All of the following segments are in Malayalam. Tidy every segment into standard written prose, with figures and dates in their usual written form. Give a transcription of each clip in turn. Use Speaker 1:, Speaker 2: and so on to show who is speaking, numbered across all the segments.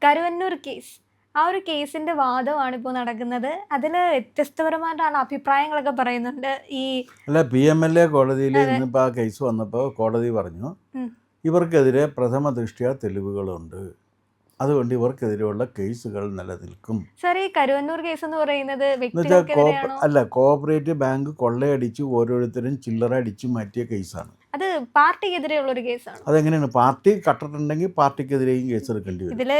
Speaker 1: കരുവന്നൂർ കേസ്. ആ ഒരു കേസിന്റെ വാദമാണ് ഇപ്പോൾ നടക്കുന്നത്. അതില് വ്യത്യസ്തപരമായിട്ടുള്ള അഭിപ്രായങ്ങളൊക്കെ പറയുന്നുണ്ട്.
Speaker 2: അല്ല, PMLA കോടതിയിൽ
Speaker 1: അതെ.
Speaker 2: ഇന്നിപ്പോൾ ആ കേസ് വന്നപ്പോൾ കോടതി പറഞ്ഞു
Speaker 1: ഉം.
Speaker 2: ഇവർക്കെതിരെ പ്രഥമ ദൃഷ്ട്യാ തെളിവുകളുണ്ട്, അതുകൊണ്ട് ഇവർക്കെതിരെയുള്ള കേസുകൾ നിലനിൽക്കും.
Speaker 1: സാർ, ഈ കരുവന്നൂർ കേസ് എന്ന് പറയുന്നത്
Speaker 2: എന്നുവെച്ചാൽ
Speaker 1: വ്യക്തികൾക്കെതിരെയാണോ?
Speaker 2: കോഓപ്പറേറ്റീവ് ബാങ്ക് കൊള്ളയടിച്ച് ഓരോരുത്തരും ചില്ലറ അടിച്ചു മാറ്റിയ കേസാണ്.
Speaker 1: അത് പാർട്ടിക്കെതിരെയുള്ള ഒരു കേസാണ്.
Speaker 2: അതെങ്ങനെയാണ്? പാർട്ടി കട്ടിട്ടുണ്ടെങ്കിൽ പാർട്ടിക്കെതിരെയും കേസെടുക്കേണ്ടി വരും.
Speaker 1: ഇതില്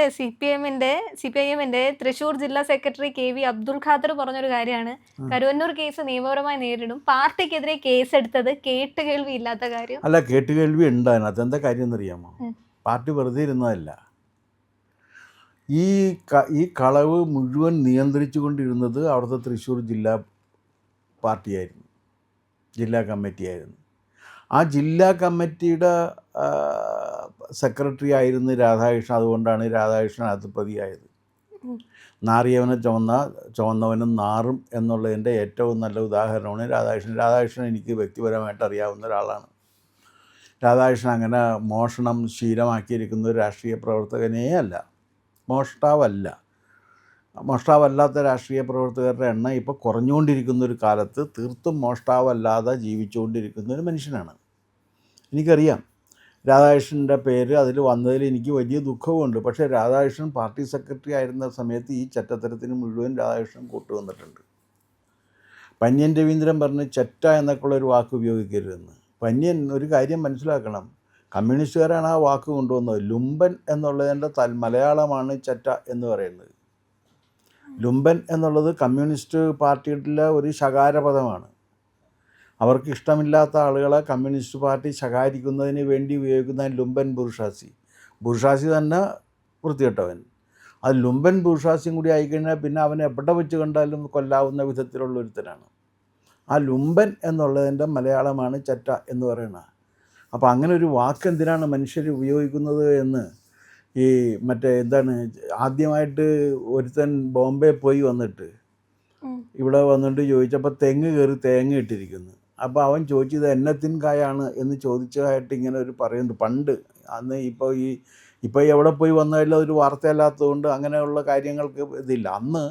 Speaker 1: CPIMന്റെ തൃശൂർ ജില്ലാ സെക്രട്ടറി KV അബ്ദുൽ ഖാദർ പറഞ്ഞൊരു കാര്യമാണ്, കരുവന്നൂർ കേസ് നിയമപരമായി നേരിടും, പാർട്ടിക്കെതിരെ കേസെടുത്തത് കേട്ടുകേൾവി ഇല്ലാത്ത കാര്യം.
Speaker 2: അല്ല, കേട്ടുകേൾവി ഉണ്ട് അതിനകത്ത്. എന്താ കാര്യം എന്നറിയാമോ? പാർട്ടി വെറുതെ ഇരുന്നതല്ല. ഈ കളവ് മുഴുവൻ നിയന്ത്രിച്ചു കൊണ്ടിരുന്നത് അവിടുത്തെ തൃശ്ശൂർ ജില്ലാ പാർട്ടിയായിരുന്നു, ജില്ലാ കമ്മിറ്റിയായിരുന്നു. ആ ജില്ലാ കമ്മിറ്റിയുടെ സെക്രട്ടറി ആയിരുന്നു രാധാകൃഷ്ണൻ. അതുകൊണ്ടാണ് രാധാകൃഷ്ണൻ അത് പ്രതിയായത്. നാറിയവനെ ചുവന്നവനും നാറും എന്നുള്ളതിൻ്റെ ഏറ്റവും നല്ല ഉദാഹരണമാണ് രാധാകൃഷ്ണൻ എനിക്ക് വ്യക്തിപരമായിട്ട് അറിയാവുന്ന ഒരാളാണ്. രാധാകൃഷ്ണൻ അങ്ങനെ മോഷണം ശീലമാക്കിയിരിക്കുന്ന ഒരു രാഷ്ട്രീയ പ്രവർത്തകനേ അല്ല, മോഷ്ടാവല്ലാത്ത രാഷ്ട്രീയ പ്രവർത്തകരുടെ എണ്ണം ഇപ്പോൾ കുറഞ്ഞുകൊണ്ടിരിക്കുന്ന ഒരു കാലത്ത് തീർത്തും മോഷ്ടാവല്ലാതെ ജീവിച്ചുകൊണ്ടിരിക്കുന്ന ഒരു മനുഷ്യനാണ്. എനിക്കറിയാം രാധാകൃഷ്ണൻ്റെ പേര് അതിൽ വന്നതിൽ എനിക്ക് വലിയ ദുഃഖവുമുണ്ട്. പക്ഷേ രാധാകൃഷ്ണൻ പാർട്ടി സെക്രട്ടറി ആയിരുന്ന സമയത്ത് ഈ ചെറ്റത്തരത്തിന് മുഴുവൻ രാധാകൃഷ്ണൻ കൂട്ടുവന്നിട്ടുണ്ട്. പന്ന്യൻ രവീന്ദ്രൻ പറഞ്ഞ് ചെറ്റ എന്നൊക്കെയുള്ളൊരു വാക്ക് ഉപയോഗിക്കരുതെന്ന്. പന്ന്യൻ ഒരു കാര്യം മനസ്സിലാക്കണം, കമ്മ്യൂണിസ്റ്റുകാരാണ് ആ വാക്ക് കൊണ്ടുവന്നത്. ലുംബൻ എന്നുള്ളതിൻ്റെ മലയാളമാണ് ചെറ്റ എന്ന് പറയുന്നത്. ലുംബൻ എന്നുള്ളത് കമ്മ്യൂണിസ്റ്റ് പാർട്ടിയിലെ ഒരു ശകാരപദമാണ്. അവർക്ക് ഇഷ്ടമില്ലാത്ത ആളുകളെ കമ്മ്യൂണിസ്റ്റ് പാർട്ടി ശകാരിക്കുന്നതിന് വേണ്ടി ഉപയോഗിക്കുന്ന ലുംബൻ ബൂർഷാസി തന്നെ വൃത്തികെട്ടവൻ. അത് ലുംബൻ ബൂർഷാസിയും കൂടി ആയിക്കഴിഞ്ഞാൽ പിന്നെ അവനെ എവിടെ വെച്ച് കണ്ടാലും കൊല്ലാവുന്ന വിധത്തിലുള്ള ഒരുത്തനാണ്. ആ ലുംബൻ എന്നുള്ളതിൻ്റെ മലയാളമാണ് ചെറ്റ എന്ന് പറയുന്നത്. അപ്പോൾ അങ്ങനെ ഒരു വാക്ക് എന്തിനാണ് മനുഷ്യർ ഉപയോഗിക്കുന്നത് എന്ന് ആദ്യമായിട്ട് ഒരുത്തൻ ബോംബെ പോയി വന്നിട്ട് ഇവിടെ വന്നിട്ട് ചോദിച്ചപ്പോൾ തെങ്ങ് കയറി തേങ്ങ ഇട്ടിരിക്കുന്നു. അപ്പോൾ അവൻ ചോദിച്ചത് എന്നത്തിൻ കായാണ് എന്ന് ചോദിച്ചതായിട്ട് ഇങ്ങനെ ഒരു പറയുന്നുണ്ട്. പണ്ട് അന്ന് ഇപ്പോൾ എവിടെ പോയി വന്നാലും അതൊരു വാർത്തയല്ലാത്തതുകൊണ്ട് അങ്ങനെയുള്ള കാര്യങ്ങൾക്ക് ഇതില്ല. അന്ന്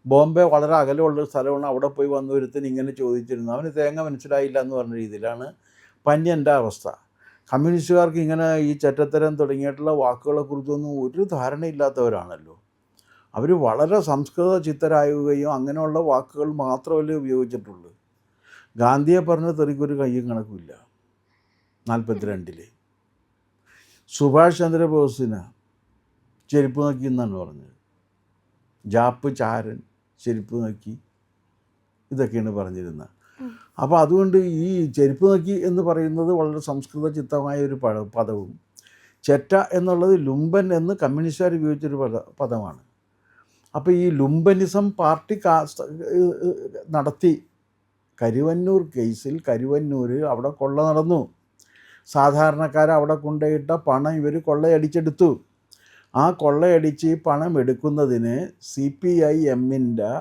Speaker 2: ബോംബെ വളരെ അകലെയുള്ള സ്ഥലമാണ്. അവിടെ പോയി വന്ന ഒരുത്തൻ ഇങ്ങനെ ചോദിച്ചിരുന്നു. അവന് തേങ്ങ മനസ്സിലായില്ല എന്ന് പറഞ്ഞ രീതിയിലാണ് പന്ന്യൻ്റെ അവസ്ഥ. കമ്മ്യൂണിസ്റ്റുകാർക്ക് ഇങ്ങനെ ഈ ചെറ്റത്തരം തുടങ്ങിയിട്ടുള്ള വാക്കുകളെക്കുറിച്ചൊന്നും ഒരു ധാരണയില്ലാത്തവരാണല്ലോ. അവർ വളരെ സംസ്കൃത ചിത്തരാകുകയും അങ്ങനെയുള്ള വാക്കുകൾ മാത്രമല്ലേ ഉപയോഗിച്ചിട്ടുള്ളൂ. ഗാന്ധിയെ പറഞ്ഞ തെറിക്കൊരു കയ്യും കണക്കുമില്ല 42-ൽ. സുഭാഷ് ചന്ദ്രബോസിന് ചെരുപ്പ് നോക്കി എന്നാണ് പറഞ്ഞത്. ജാപ്പ് ചാരൻ, ചെരുപ്പ് നോക്കി, ഇതൊക്കെയാണ് പറഞ്ഞിരുന്നത്. അപ്പോൾ അതുകൊണ്ട് ഈ ചെരുപ്പ് നോക്കി എന്ന് പറയുന്നത് വളരെ സംസ്കൃത ചിത്തമായ ഒരു പദവും, ചെറ്റ എന്നുള്ളത് ലുംബൻ എന്ന് കമ്മ്യൂണിസ്റ്റുകാർ ഉപയോഗിച്ചൊരു പദമാണ്. അപ്പോൾ ഈ ലുംബനിസം പാർട്ടി നടത്തി. കരുവന്നൂർ കേസിൽ അവിടെ കൊള്ള നടന്നു. സാധാരണക്കാർ അവിടെ കൊണ്ടുപോയിട്ട പണം ഇവർ കൊള്ളയടിച്ചെടുത്തു. ആ കൊള്ളയടിച്ച് പണം എടുക്കുന്നതിന് CPIMൻ്റെ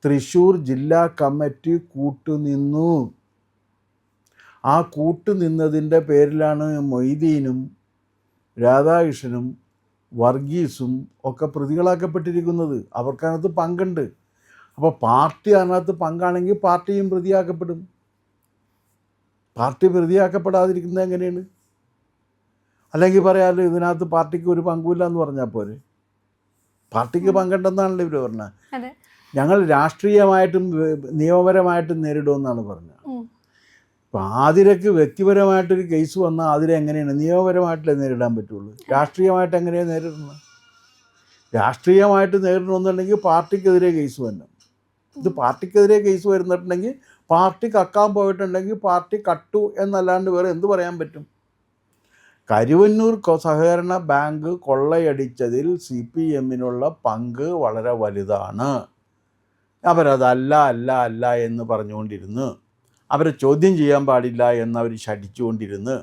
Speaker 2: തൃശ്ശൂർ ജില്ലാ കമ്മിറ്റി കൂട്ടുനിന്നു. ആ കൂട്ടുനിന്നതിൻ്റെ പേരിലാണ് മൊയ്തീനും രാധാകൃഷ്ണനും വർഗീസും ഒക്കെ പ്രതികളാക്കപ്പെട്ടിരിക്കുന്നത്. അവർക്കതിനകത്ത് പങ്കുണ്ട്. അപ്പോൾ പാർട്ടി അതിനകത്ത് പങ്കാണെങ്കിൽ പാർട്ടിയും പ്രതിയാക്കപ്പെടും. പാർട്ടി പ്രതിയാക്കപ്പെടാതിരിക്കുന്നത് എങ്ങനെയാണ്? അല്ലെങ്കിൽ പറയാമല്ലോ ഇതിനകത്ത് പാർട്ടിക്ക് ഒരു പങ്കുമില്ല എന്ന് പറഞ്ഞാൽ പോരെ. പാർട്ടിക്ക് പങ്കുണ്ടെന്നാണല്ലോ ഇവർ പറഞ്ഞത്. ഞങ്ങൾ രാഷ്ട്രീയമായിട്ടും നിയമപരമായിട്ടും നേരിടുമെന്നാണ് പറഞ്ഞത്. അപ്പോൾ ആതിരക്ക് വ്യക്തിപരമായിട്ടൊരു കേസ് വന്നാൽ ആതിര എങ്ങനെയാണ് നിയമപരമായിട്ടല്ലേ നേരിടാൻ പറ്റുള്ളൂ? രാഷ്ട്രീയമായിട്ട് എങ്ങനെയാണ് നേരിടുന്നത്? രാഷ്ട്രീയമായിട്ട് നേരിടണമെന്നുണ്ടെങ്കിൽ പാർട്ടിക്കെതിരെ കേസ് വരണം. ഇത് പാർട്ടിക്കെതിരെ കേസ് വരുന്നിട്ടുണ്ടെങ്കിൽ പാർട്ടി കക്കാൻ പോയിട്ടുണ്ടെങ്കിൽ പാർട്ടി കട്ടു എന്നല്ലാണ്ട് വേറെ എന്ത് പറയാൻ പറ്റും? കരുവന്നൂർ സഹകരണ ബാങ്ക് കൊള്ളയടിച്ചതിൽ CPMനുള്ള പങ്ക് വളരെ വലുതാണ്. അവരതല്ല എന്ന് പറഞ്ഞുകൊണ്ടിരുന്നു. അവരെ ചോദ്യം ചെയ്യാൻ പാടില്ല എന്നവർ ശഠിച്ചുകൊണ്ടിരുന്ന്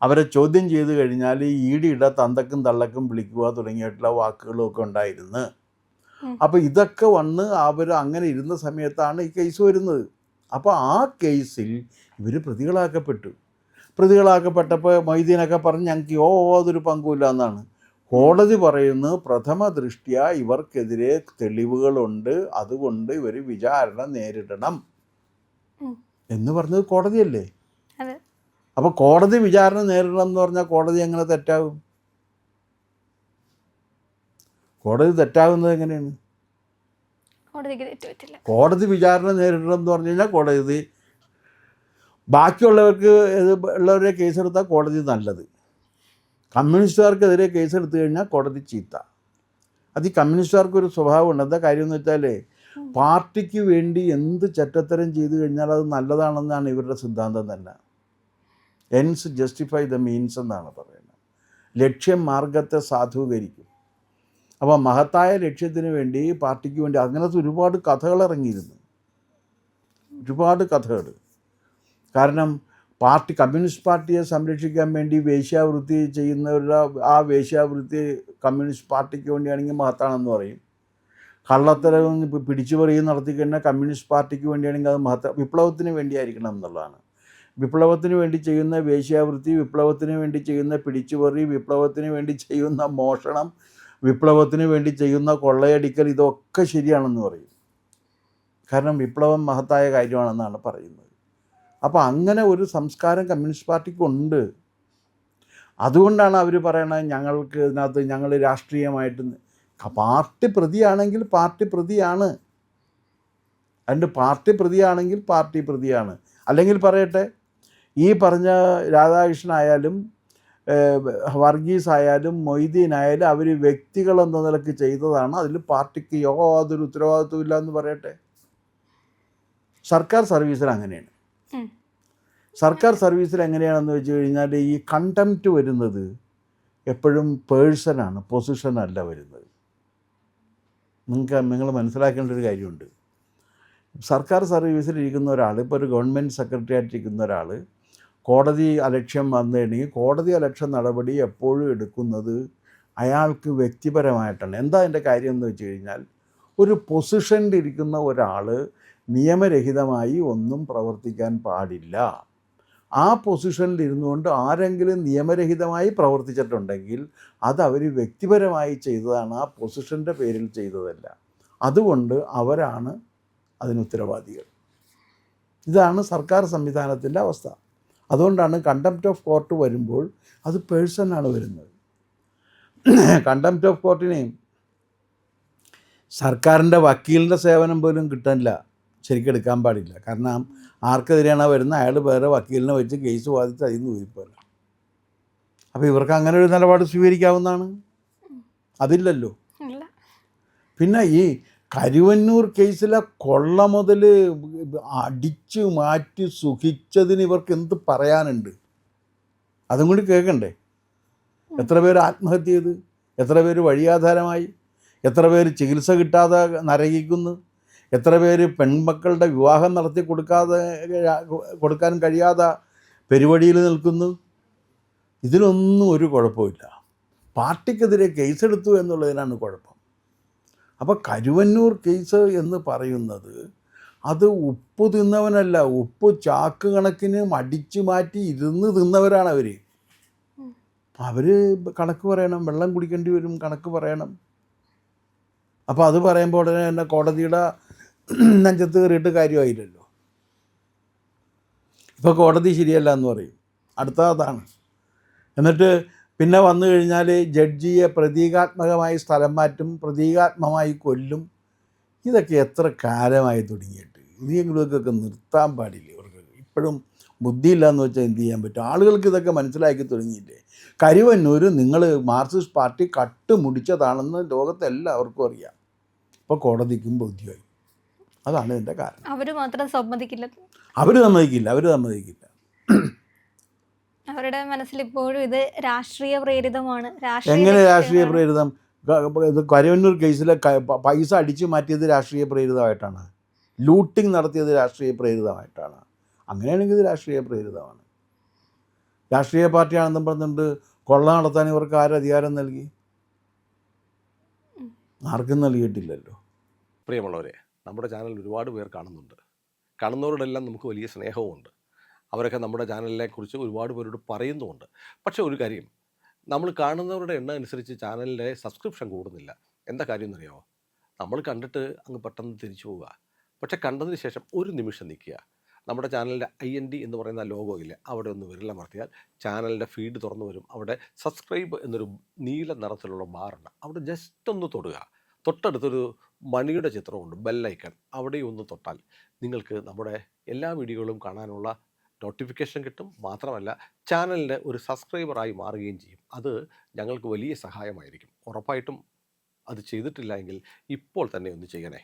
Speaker 2: അവരെ ചോദ്യം ചെയ്ത് കഴിഞ്ഞാൽ ഈടിയുടെ തന്തക്കും തള്ളക്കും വിളിക്കുക തുടങ്ങിയിട്ടുള്ള വാക്കുകളൊക്കെ ഉണ്ടായിരുന്നു. അപ്പോൾ ഇതൊക്കെ വന്ന് അവർ അങ്ങനെ ഇരുന്ന സമയത്താണ് ഈ കേസ് വരുന്നത്. അപ്പോൾ ആ കേസിൽ ഇവർ പ്രതികളാക്കപ്പെട്ടപ്പോൾ മൊയ്തീനൊക്കെ പറഞ്ഞ് ഞങ്ങൾക്ക് യാതൊരു പങ്കുമില്ല എന്നാണ്. കോടതി പറയുന്നു പ്രഥമ ദൃഷ്ട്യാ ഇവർക്കെതിരെ തെളിവുകളുണ്ട്, അതുകൊണ്ട് ഇവർ വിചാരണ നേരിടണം എന്ന് പറഞ്ഞത് കോടതിയല്ലേ.
Speaker 1: അതെ.
Speaker 2: അപ്പോൾ കോടതി വിചാരണ നേരിടണം എന്ന് പറഞ്ഞാൽ കോടതി എങ്ങനെ തെറ്റാകും? കോടതി തെറ്റാകുന്നത് എങ്ങനെയാണ്?
Speaker 1: കോടതിക്ക് തെറ്റ് പറ്റില്ല.
Speaker 2: കോടതി വിചാരണ നേരിടണം എന്ന് പറഞ്ഞു കഴിഞ്ഞാൽ കോടതി ബാക്കിയുള്ളവർക്ക് ഉള്ളവരെ കേസെടുത്താൽ കോടതി നല്ലത്, കമ്മ്യൂണിസ്റ്റുകാർക്കെതിരെ കേസെടുത്തു കഴിഞ്ഞാൽ കോടതി ചീത്ത. അത് ഈ കമ്മ്യൂണിസ്റ്റുകാർക്കൊരു സ്വഭാവമുണ്ട്. എന്താ കാര്യം എന്ന് വെച്ചാൽ പാർട്ടിക്ക് വേണ്ടി എന്ത് ചെറ്റത്തരം ചെയ്തു കഴിഞ്ഞാൽ അത് നല്ലതാണെന്നാണ് ഇവരുടെ സിദ്ധാന്തം തന്നെ. എൻസ് ജസ്റ്റിഫൈ ദ മീൻസ് എന്നാണ് പറയുന്നത്. ലക്ഷ്യം മാർഗത്തെ സാധൂകരിക്കും. അപ്പോൾ മഹത്തായ ലക്ഷ്യത്തിന് വേണ്ടി പാർട്ടിക്ക് വേണ്ടി അങ്ങനത്തെ ഒരുപാട് കഥകൾ ഇറങ്ങിയിരുന്നു, ഒരുപാട് കഥകൾ. കാരണം കമ്മ്യൂണിസ്റ്റ് പാർട്ടിയെ സംരക്ഷിക്കാൻ വേണ്ടി വേശ്യാവൃത്തി ചെയ്യുന്നവരുടെ ആ വേശ്യാവൃത്തി കമ്മ്യൂണിസ്റ്റ് പാർട്ടിക്ക് വേണ്ടിയാണെങ്കിൽ മഹത്താണെന്ന് പറയും. കള്ളത്തരവും പിടിച്ചുപറിയും നടത്തിക്കഴിഞ്ഞാൽ കമ്മ്യൂണിസ്റ്റ് പാർട്ടിക്ക് വേണ്ടിയാണെങ്കിൽ അത് വിപ്ലവത്തിന് വേണ്ടിയായിരിക്കണം എന്നുള്ളതാണ്. വിപ്ലവത്തിന് വേണ്ടി ചെയ്യുന്ന വേശ്യാവൃത്തി, വിപ്ലവത്തിന് വേണ്ടി ചെയ്യുന്ന പിടിച്ചുപറി, വിപ്ലവത്തിന് വേണ്ടി ചെയ്യുന്ന മോഷണം, വിപ്ലവത്തിന് വേണ്ടി ചെയ്യുന്ന കൊള്ളയടിക്കൽ, ഇതൊക്കെ ശരിയാണെന്ന് പറയും. കാരണം വിപ്ലവം മഹത്തായ കാര്യമാണെന്നാണ് പറയുന്നത്. അപ്പോൾ അങ്ങനെ ഒരു സംസ്കാരം കമ്മ്യൂണിസ്റ്റ് പാർട്ടിക്കുണ്ട്. അതുകൊണ്ടാണ് അവർ പറയണത് ഞങ്ങൾക്ക് ഇതിനകത്ത് ഞങ്ങൾ രാഷ്ട്രീയമായിട്ട് പാർട്ടി പ്രതിയാണെങ്കിൽ പാർട്ടി പ്രതിയാണ്, അതിൻ്റെ പാർട്ടി പ്രതിയാണെങ്കിൽ പാർട്ടി പ്രതിയാണ്. അല്ലെങ്കിൽ പറയട്ടെ, ഈ പറഞ്ഞ രാധാകൃഷ്ണനായാലും വർഗീസ് ആയാലും മൊയ്തീൻ ആയാലും അവർ വ്യക്തികളെന്ന നിലയ്ക്ക് ചെയ്തതാണ്, അതിൽ പാർട്ടിക്ക് യാതൊരു ഉത്തരവാദിത്വം ഇല്ല എന്ന് പറയട്ടെ. സർക്കാർ സർവീസിൽ അങ്ങനെയാണ്. സർക്കാർ സർവീസിൽ എങ്ങനെയാണെന്ന് വെച്ച് കഴിഞ്ഞാൽ ഈ കണ്ടംപ്റ്റ് വരുന്നത് എപ്പോഴും പേഴ്സണാണ്, പൊസിഷനല്ല വരുന്നത്. നിങ്ങൾ മനസ്സിലാക്കേണ്ട ഒരു കാര്യമുണ്ട്. സർക്കാർ സർവീസിലിരിക്കുന്ന ഒരാൾ, ഇപ്പോൾ ഒരു ഗവൺമെൻറ് സെക്രട്ടറി ആയിട്ടിരിക്കുന്ന ഒരാൾ കോടതി അലക്ഷ്യം വന്നിട്ടുണ്ടെങ്കിൽ കോടതി അലക്ഷ്യ നടപടി എപ്പോഴും എടുക്കുന്നത് അയാൾക്ക് വ്യക്തിപരമായിട്ടാണ്. എന്താ അതിൻ്റെ കാര്യം എന്ന് വെച്ച് കഴിഞ്ഞാൽ, ഒരു പൊസിഷനിലിരിക്കുന്ന ഒരാൾ നിയമരഹിതമായി ഒന്നും പ്രവർത്തിക്കാൻ പാടില്ല. ആ പൊസിഷനിൽ ഇരുന്നുകൊണ്ട് ആരെങ്കിലും നിയമരഹിതമായി പ്രവർത്തിച്ചിട്ടുണ്ടെങ്കിൽ അത് അവർ വ്യക്തിപരമായി ചെയ്തതാണ്, ആ പൊസിഷൻ്റെ പേരിൽ ചെയ്തതല്ല. അതുകൊണ്ട് അവരാണ് അതിന് ഉത്തരവാദികൾ. ഇതാണ് സർക്കാർ സംവിധാനത്തിൻ്റെ അവസ്ഥ. അതുകൊണ്ടാണ് കണ്ടംപ്റ്റ് ഓഫ് കോർട്ട് വരുമ്പോൾ അത് പേഴ്സണാണ് വരുന്നത്. കണ്ടംപ്റ്റ് ഓഫ് കോർട്ടിനെയും സർക്കാരിൻ്റെ വക്കീലിൻ്റെ സേവനം പോലും കിട്ടാനില്ല, ശരിക്കും എടുക്കാൻ പാടില്ല. കാരണം ആർക്കെതിരെയാണ് വരുന്നത് അയാൾ വേറെ വക്കീലിനെ വെച്ച് കേസ് വാദിച്ച് അതിൽ നിന്ന് ഊരിപ്പോല. അപ്പോൾ ഇവർക്ക് അങ്ങനെ ഒരു നിലപാട് സ്വീകരിക്കാവുന്നതാണ്, അതില്ലല്ലോ. പിന്നെ ഈ കരുവന്നൂർ കേസിലെ കൊള്ള മുതൽ അടിച്ചു മാറ്റി സുഖിച്ചതിന് ഇവർക്ക് എന്ത് പറയാനുണ്ട്? അതും കൂടി കേൾക്കണ്ടേ? എത്ര പേര് ആത്മഹത്യ ചെയ്ത്, എത്ര പേര് വഴിയാധാരമായി, എത്ര പേര് ചികിത്സ കിട്ടാതെ നരകിക്കുന്നു, എത്ര പേര് പെൺമക്കളുടെ വിവാഹം നടത്തി കൊടുക്കാൻ കഴിയാതെ പെരുവഴിയിൽ നിൽക്കുന്നു. ഇതിലൊന്നും ഒരു കുഴപ്പമില്ല. പാർട്ടിക്കെതിരെ കേസെടുത്തു എന്നുള്ളതിനാണ് കുഴപ്പം. അപ്പോൾ കരുവന്നൂർ കേസ് എന്ന് പറയുന്നത് അത് ഉപ്പ് തിന്നവനല്ല, ഉപ്പ് ചാക്ക് കണക്കിന് അടിച്ചു മാറ്റി ഇരുന്ന് തിന്നവരാണ് അവർ. അവർ കണക്ക് പറയണം, വെള്ളം കുടിക്കേണ്ടി വരും, കണക്ക് പറയണം. അപ്പോൾ അത് പറയുമ്പോൾ ഉടനെ തന്നെ കോടതിയുടെ നെഞ്ചത്ത് കയറിയിട്ട് കാര്യമായില്ലല്ലോ. ഇപ്പോൾ കോടതി ശരിയല്ല എന്ന് പറയും, അടുത്ത അതാണ്. എന്നിട്ട് പിന്നെ വന്നു കഴിഞ്ഞാൽ ജഡ്ജിയെ പ്രതീകാത്മകമായി സ്ഥലം മാറ്റും, പ്രതീകാത്മകമായി കൊല്ലും. ഇതൊക്കെ എത്ര കാലമായി തുടങ്ങിയിട്ട്? ഇനിയെങ്കിലുമൊക്കെ നിർത്താൻ പാടില്ല. ഇവർക്ക് ഇപ്പോഴും ബുദ്ധിയില്ല എന്ന് വെച്ചാൽ എന്ത് ചെയ്യാൻ പറ്റും? ആളുകൾക്ക് ഇതൊക്കെ മനസ്സിലാക്കി തുടങ്ങിയില്ലേ? കരുവന്നൂർ നിങ്ങൾ മാർക്സിസ്റ്റ് പാർട്ടി കട്ടുമുടിച്ചതാണെന്ന് ലോകത്തെല്ലാവർക്കും അറിയാം. ഇപ്പോൾ കോടതിക്കും ബോധ്യമായി. അതാണ് ഇതിൻ്റെ കാരണം.
Speaker 1: അവർ മാത്രം സമ്മതിക്കില്ല,
Speaker 2: അവർ സമ്മതിക്കില്ല.
Speaker 1: അവരുടെ മനസ്സിൽ ഇപ്പോഴും ഇത് രാഷ്ട്രീയ പ്രേരിതമാണ്.
Speaker 2: എങ്ങനെ രാഷ്ട്രീയ പ്രേരിതം? ഇത് കരുവന്നൂർ കേസിലെ പൈസ അടിച്ചു മാറ്റിയത് രാഷ്ട്രീയ പ്രേരിതമായിട്ടാണ്, ലൂട്ടിങ് നടത്തിയത് രാഷ്ട്രീയ പ്രേരിതമായിട്ടാണ്. അങ്ങനെയാണെങ്കിൽ ഇത് രാഷ്ട്രീയ പ്രേരിതമാണ്. രാഷ്ട്രീയ പാർട്ടിയാണെന്നും പറഞ്ഞുകൊണ്ട് കൊള്ള നടത്താൻ ഇവർക്ക് ആരധികാരം നൽകി? ആർക്കും നൽകിയിട്ടില്ലല്ലോ.
Speaker 3: പ്രിയമുള്ളവരെ, നമ്മുടെ ചാനൽ ഒരുപാട് പേർ കാണുന്നുണ്ട്. കാണുന്നവരോടെല്ലാം നമുക്ക് വലിയ സ്നേഹവുമുണ്ട്. അവരൊക്കെ നമ്മുടെ ചാനലിനെ കുറിച്ച് ഒരുപാട് പേരോട് പറയുന്നുമുണ്ട്. പക്ഷേ ഒരു കാര്യം, നമ്മൾ കാണുന്നവരുടെ എണ്ണം അനുസരിച്ച് ചാനലിൻ്റെ സബ്സ്ക്രിപ്ഷൻ കൂടുന്നില്ല. എന്താ കാര്യം എന്നറിയാമോ? നമ്മൾ കണ്ടിട്ട് അങ്ങ് പെട്ടെന്ന് തിരിച്ചു പോവുക. പക്ഷെ കണ്ടതിന് ശേഷം ഒരു നിമിഷം നിൽക്കുക. നമ്മുടെ ചാനലിൻ്റെ IND എന്ന് പറയുന്ന ലോഗോ ഇല്ലേ, അവിടെ ഒന്ന് വിരലമർത്തിയാൽ ചാനലിൻ്റെ ഫീഡ് തുറന്നു വരും. അവിടെ സബ്സ്ക്രൈബ് എന്നൊരു നീല നിറത്തിലുള്ള ബാറുണ്ട്. അവിടെ ജസ്റ്റ് ഒന്ന് തൊടുക. തൊട്ടടുത്തൊരു മണിയുടെ ചിത്രമുണ്ട്, ബെല്ലൈക്കൺ. അവിടെയും ഒന്ന് തൊട്ടാൽ നിങ്ങൾക്ക് നമ്മുടെ എല്ലാ വീഡിയോകളും കാണാനുള്ള നോട്ടിഫിക്കേഷൻ കിട്ടും. മാത്രമല്ല ചാനലിൻ്റെ ഒരു സബ്സ്ക്രൈബറായി മാറുകയും ചെയ്യും. അത് ഞങ്ങൾക്ക് വലിയ സഹായമായിരിക്കും. ഉറപ്പായിട്ടും അത് ചെയ്തിട്ടില്ല എങ്കിൽ ഇപ്പോൾ തന്നെ ഒന്ന് ചെയ്യണേ.